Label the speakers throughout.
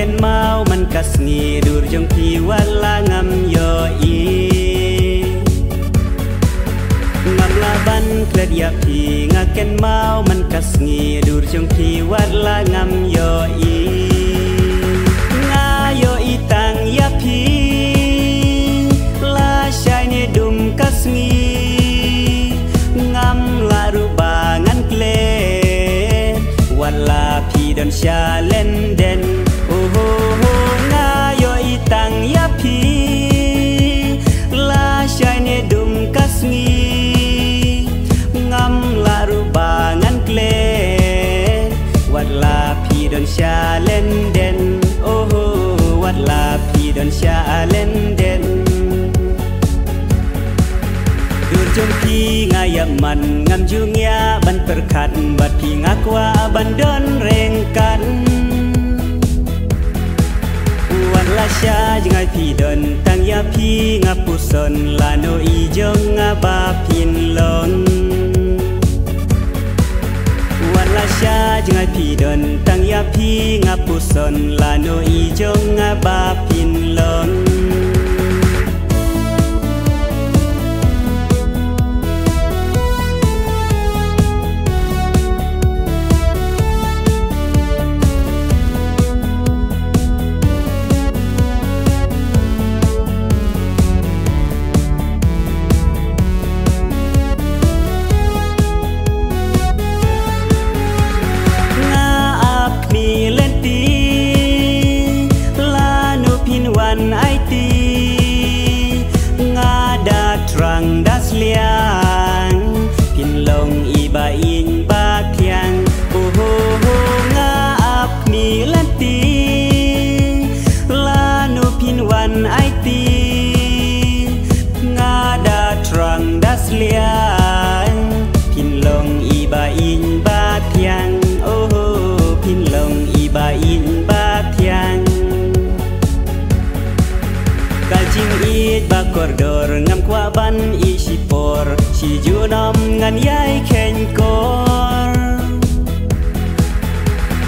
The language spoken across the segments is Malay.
Speaker 1: ken mau man kasngi dur jong pi wala ngam yo i ngam laban kled ya pi ngaken mau man kasngi dur jong pi wala ngam yo i ngayo itang ya pi la shai ne dum kasngi ngam la rubangan kle wala pi don sha len den oh ngayo itang ya pi la shai ne dum kasngi ngam la rubangan kle wala pi don sha len den oh wala pi don sha len den jom pi ngayam man ngam jungya ban perkat bat pi ngakwa ban don rengkan wan la sha jangai pi don tang ya pi ngapuson lano i jong ngaba pin lon wan la sha jangai pi don tang ya pi ngapuson lano i jong ngaba pin lon Trăng đắt liang pin lông i ba in ba kiang oh nga ap mi lan ti la no pin wan ai ti nga da trăng đắt liang pin lông i ba in ba kiang oh pin lông i ba in ba kiang kaljing it ba koridor ngam kwa ban i sipor si junam ngan yai ken kor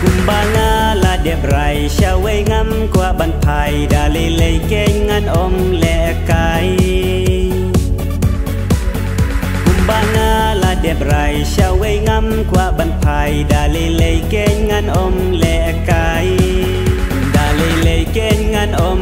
Speaker 1: kumbanga la debrai shawe ngam kwa ban pai dali le ken ngan om le kai kumbanga la debrai shawe ngam kwa ban pai dali le ken ngan om le kai dali le ken ngan om